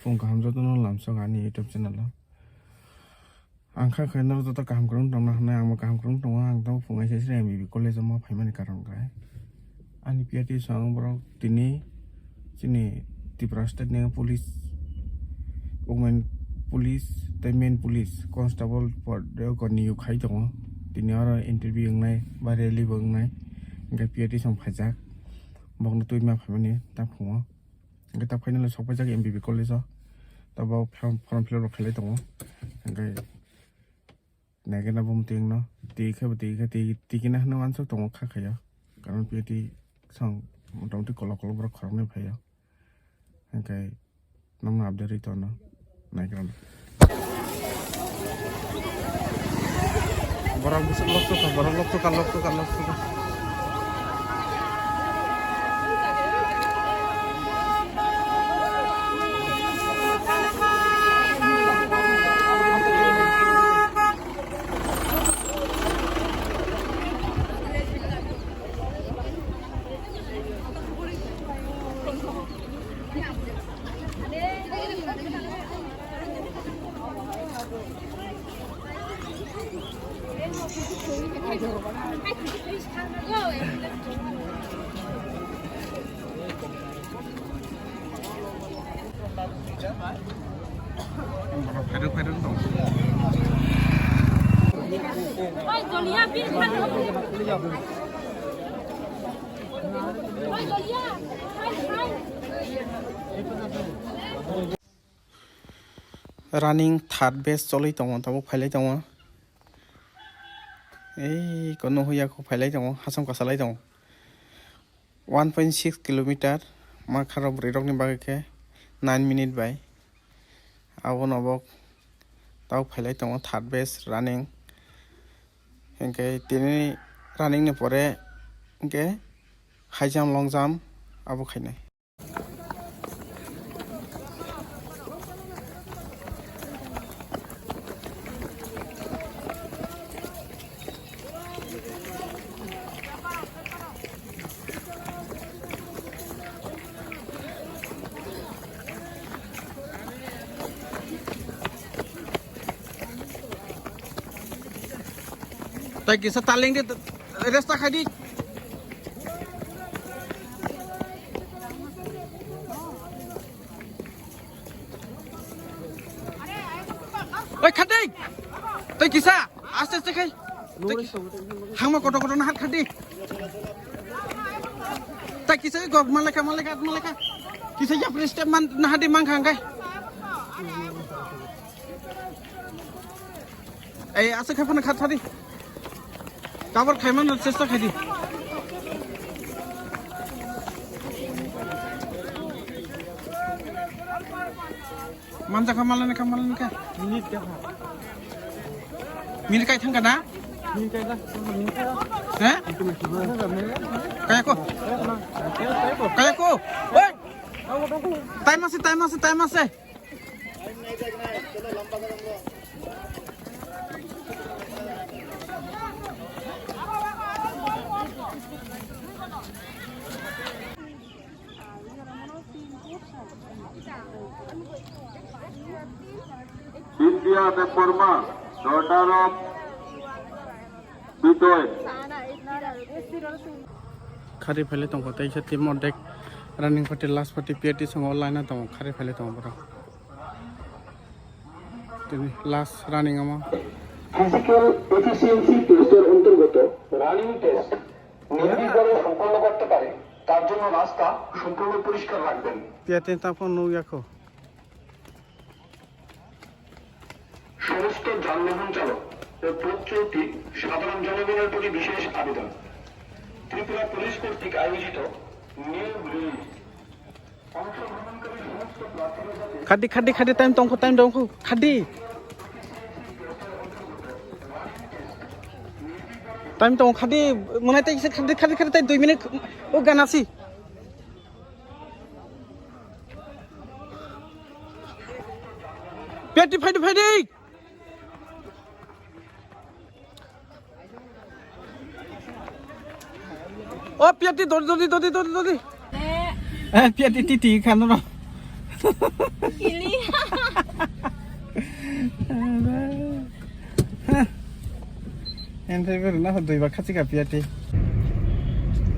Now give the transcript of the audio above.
pung kaham joto no lamso gani YouTube channel lo ang kha khaina joto kaham krung tong na ang kaham krung tong ang tong pung ai se MBB college mo phaimani karong kai ani piati sang bro tini sini Tripura State ne police women police main police constable for de ko niu khai tong tini aro interview ngai ba rally bang nai ngai piati sang phajak bong tui ma phaimani ta phungo ngai ta phaina lo sok phajak MBB college o ta ba form fill up khalai tong ngai nai ke na bum ting no ti kina no an sok tong kha khaya karon piati sang motamoti kolok bro khorong ne phaya ngai nang na update to no nai karon borang busuk lok to phải đứng tổng running third base choli tong tamo phailai tong ei kono huya ko phailai tong hasam kasalai tong 1.6 kilometer ma kharo brirok ni bage ke 9 minute by abon obok tau phailai tong third base running enke tini running ne pore enke high jump long jump abo khainai tay kisa taling di resta khadi oi khadi tay kisa aste aste khai hangma koto koto na hat khadi tay kisa go malaka kisa ya step man na hadi mang khang kai ei ase khai phana khat thadi তারপর খাইমানোর চেষ্টা খাইদি মানজা খামালানে কা minute কাই থাঙ্গা না হ্যাঁ কায়াকো ওই time আছে India de Burma, daughter of Bitoy. Khari phale tong tai sa team odek running party last party PRT song online tong khari phale tong bro tini last running ama Physical efficiency test এর অন্তর্গত running test নির্বিঘ্নে সম্পন্ন করতে পারে তার জন্য রাস্তা সম্পূর্ণ পরিষ্কার রাখবেন PRT তাপন নু ইয়াকো সমস্ত যানবাহন চালক ও পথ চলতি সাধারণ জনগণের প্রতি বিশেষ আবেদন ত্রিপুরা পুলিশ কর্তৃক আয়োজিত নীল ব্রিজ অংশগ্রহণকারী সমস্ত প্রার্থীরা khadi time tongko khadi time tong khadi monai tai khadi tai 2 minute o ganasi peti phai oh piati dodi piati titi kan no Kili. Entai beru na 2 বার খাচ্ছি কাপিয়াটি